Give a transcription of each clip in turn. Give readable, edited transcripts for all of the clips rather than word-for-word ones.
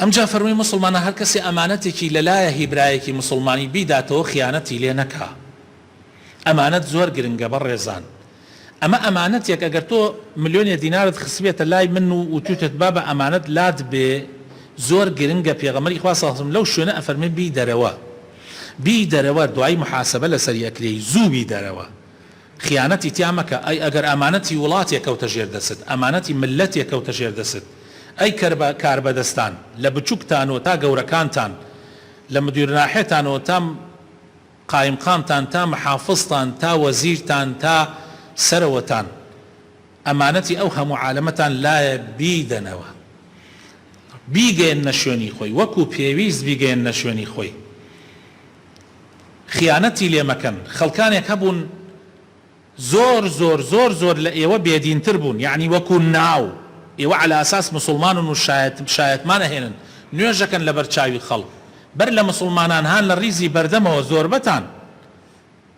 ئەمجا فەرمووی مسلمانە هەر کەسێ ئەمانەتێکی لەلایە هیبرایەکی مسلمانی بیداتەوە خیانەتی لێ نەکا. ئەمانەت زۆر گرنگە بەڕێزان. ئەمە ئەمانەتێک ئەگەر تۆ ملیۆنێ دینارت خسبێتە لای من و توتت با بە ئەمانەت لات بێ زۆر گرنگە. پێغەمبەری خوا صلی الله علیه و سلم لەو شوێنە ئەفەرمێ بی دەرەوە، بی دەرەوە، دوای محاسبە لەسەری ئەکرێی، زوو بی دەرەوە، خیانەتی تیا مەکە. ئەی ئەگەر ئەمانەتی وڵاتێک کەوتە ژێر دەست، ئەمانەتی ملەتێک کەوتە ژێر دەست، ئەی کاربەدەستان لە بچووکتانەوە تا گەورەکانتان، لە مدیرناحێتانەوە تا قایمقامتان، تا محافظتان، تا وەزیرتان، تا سەرەوەتان، ئەمانەتی ئەو هەموو عالەمەتان لایە بیدەنەوە، بیگەێنە شوێنی خۆی، وەکو پێویست بیگەێنە شوێنی خۆی. خیانەتی لێ مەکەن. خەڵکانێک هەبوون زۆر زۆر زۆر زۆر لە ئێوە بێدینتر بوون، یعنی وەکو ناو ئێوە على ئاساس مسلمانن و شایەتمان ئەهێنن، نوێژەکەن لە بەرچاوی خەڵک، بەر لە مسلمانان هان لە ڕیزی بەردەمەوە زۆربەتان.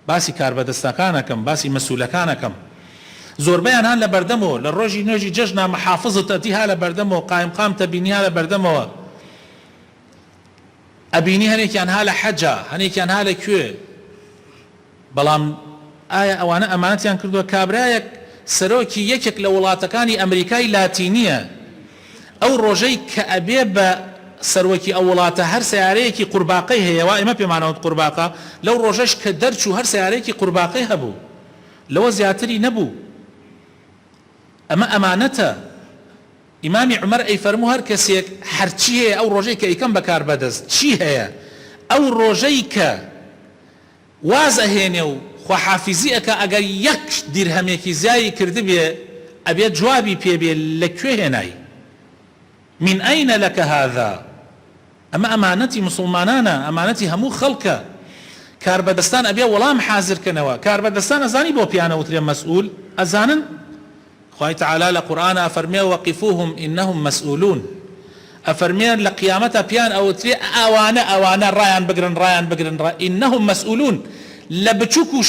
باسی کاربەدەستەکانەکەم، باسی مەسئولەکانەکەم، زۆربەیان هان لە بەردەمەوە، لە ڕۆژی نوێژی جەژنا محافظت ئەتی ها لە بەردەمەوە، قایمقام تەبینی ها لە بەردەمەوە، ئەبینی هەنێکیان ها لە حەجا، هەنێکیان ها لە کوێ. بەڵام ئایا ئەوانە ئەمانەتیان کردووە؟ کابرایەک سەرۆکی یەکێک لە وڵاتەکانی ئەمریکای لاتینیە، ئەو ڕۆژەی کە ئەبێ بە سەرۆکی ئەو وڵاتە هەر سیارەیەکی قورباقەی هەیەوە، ئێمە پێمانەوت قورباقە، لەو ڕۆژەش کە دەرچوو هەر سیارەیەکی قورباقەی هەبوو، لەوە زیاتری نەبوو. ئەمە ئەمانەتە. ئیمامی عومەر ئەی فەرموو هەر کەسێک هەرچی هەیە ئەو ڕۆژەی کە ئەیکەم بەکار بەدەست چی هەیە، ئەو ڕۆژەی کە واز ئەهێنێ و خواحافیزی ئەکە، ئەگەر یەک دیرهەمێکی زیایی کردبێ ئەبێت جوابی پێبێ لەکوێ هێنای، من ئەینە لەکە هذا. ئەمە ئەمانەتی مسلمانانە، ئەمانەتی هەموو خەڵکە. کاربەدەستان ئەبێ وەڵام حازرکەنەوە. کاربەدەستان ئەزانی بۆ پیانەوترێ مەسئول، ئەزانن خوای تعالی لە قورئان ئەفەرمێ وەقیفوهم ئینەهم مەسئولون. ئەفەرمێن لە قیامەتە پیان ئەوترێ ئەوانە ڕایان بگرن، ڕایان بگرن، ئینەهم مەسئولون. لە بچووک و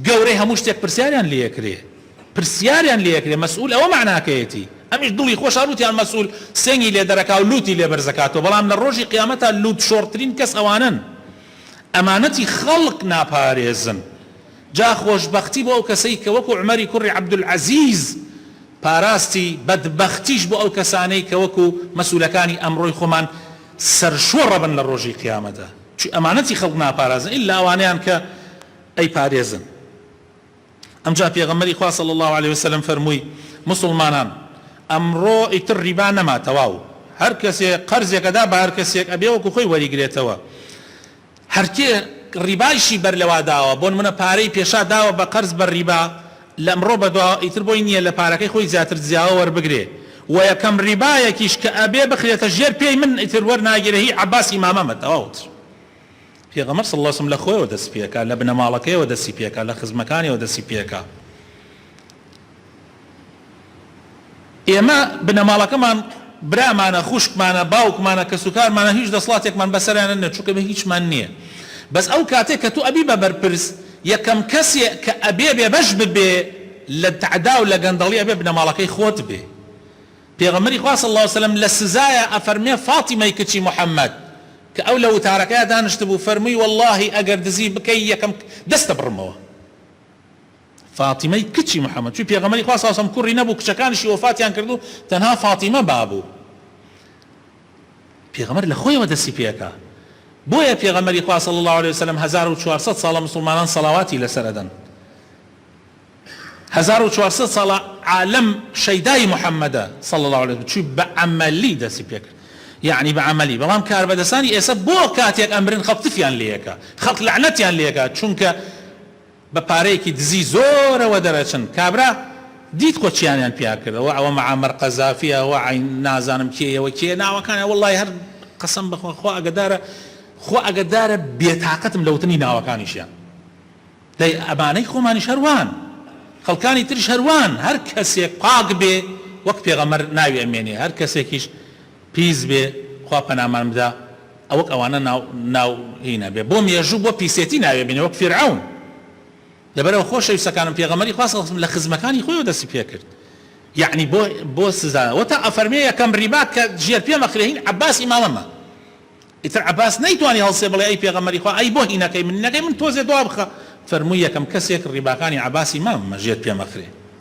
گەورەی هەموو شتێک پرسیاریان لێکرێ، پرسیاریان لێکرێ. مەسئول ئەوە معناکەیەتی. ئەمیش دڵی خۆش هەروتیان مەسئول سێنگی لێ دەرەکا و لوتی لێ بەرزەکاتەوە. بەڵام لە ڕۆژی قیامەتە لوت شۆڕترین کەس ئەوانن. ئەمانەتی خەڵک ناپارێزن. جا خۆشبەختی بۆ ئەو کەسەی کە وەکو عومەری کوڕی عەبدولعەزیز پاراستی بەدبەختیش بۆ ئەو کەسانەی کە وەکو مەسئولەکانی ئەمڕۆی خۆمان سەرشۆڕە بن لە ڕۆژی قیامەتە. چی ئەمانەتی خەڵک ناپارێزن ئیلا ئەوانەیان کە ئەی پارێزن. ئەمجا پێغەمبەری خوا صلی الله علیه وسلم فەرمووی مسلمانان ئەمڕۆ ئیتر ڕیبا نەما تەواو. هەر کەسێک قەرزێکەدا بە هەر کەسێک ئەبێ وەکو خۆی وەریگرێتەوە. هەرکێ ڕیبایشی بەر لەوا داوە، بۆ نمونە پارەی پێشا داوە بە قەرز بە ڕیبا، لە ئەمڕۆ بەدوا ئیتر بۆی نییە لە پارەکەی خۆی زیاتر جیاوە وەربگرێ. و یەکەم ڕیبایەکیش کە ئەبێ بخرێتە ژێر پێی من ئیتر وەرناگیرە، هی عەباس ئیمامەمە تەواوت. پێغەمبەر صلی الله علیه وسلم لە خۆیەوە دەست پێکا، لە بنەماڵەکەیەوە دەستی پێکا، لە خزمەکانیەوە دەستی پێکا. ئێمە بنەماڵەکەمان برامانە، خوشکمانە، باوکمانە، کەسوکارمانە، هیچ دەسڵاتێکمان بەسەریانە نە، چونکە بە هیچمان نییە. بەس ئەو کاتێک کە تو ئەبی بە بەرپرس، یەکەم کەسێک کە ئەبێ بێبەش ببێ لە تعدا و لە گەندەڵی ئەبێ بنەماڵەکەی خۆت بێ. پێغەمبەری خوا صلی الله علیه وسلم لە سزایە ئەفەرمێ فاتیمەی کچی محەممەد کە ئەو لە وتارەکەیە دانیشت بوو، فەرمووی وەڵڵاهی ئەگەر دزی بکەی یەکەم دەستە بڕمەوە. فاتیمەی کچی محەممەد، چوی پێغەمبەری خوا صلی الله علیه وسلم کوڕی نەبوو، کچەکانیشی وەفاتیان کردو، تەنها فاتیمە بابوو. پێغەمبەر لە خۆیەوە دەستی پێکا. بۆیە پێغەمبەری خوا صلی الله علیه وسلم 1400 ساڵە مسلمانان سەڵاواتی لەسەر ئەدەن. 1400 ساڵە عالم شەیدای محەممەدە صلی الله علیه وسلم، چوی بە عەمەلی دەستی پێکرد، یعنی بە عەمەلی. بەڵام کاربەدەستانی ئێستا بۆ کاتێک ئەمرن خەڵک تفیان لێەکە، خەڵک لەعنەتیان لێەکە، چونکە بە پارەیەکی دزی زۆرەوە دەرەچن. کابرا دیت خۆ چیانیان پیا کردەوە، ئەوە مەعەمەر قەزافیە، ئەوە نازانم کێیەوە کێ ناوەکانە، وەڵڵاهی هەر قەسەم بخوا خوا ئەگەدارە بێتاقەتم لەوتنی ناوەکانیشیان. دەی ئەمانەی خۆمانیش هەروان، خەڵکانی تریش هەروان. هەر کەسێک پاک بێ وەک پێغەمبەر ناوی ئەمێنێ، هەر کەسێکیش پیس بێ خوا پەنامان بدا ئەوەک ئەوانە ناو هینە بێ. بۆ مێژوو بۆ پیسێتی ناوێ بێنێ وەک فیرعەون. لەبەرەوە خۆشەویستەکانم پێغەمبەری خوا صلی الله علیه وسلم لە خزمەکانی خۆیەوە دەستی پێ کرد. يعني بۆ سزا وەتا ئەفەرمێ یەکەم ڕیبا کە ژێر پێ مەخرێهین عەباس ئیمامەمە ئیتر عەباس نەیتوانی هەڵسێ بڵێ ئەی پێغەمبەری خوا ئەی بۆ هینەکەی من تۆزێ دوا بخە فەرمووی یەکەم کەسێک ڕیباکانی عەباس ئیمامەمە ژێر پێ مەخرێ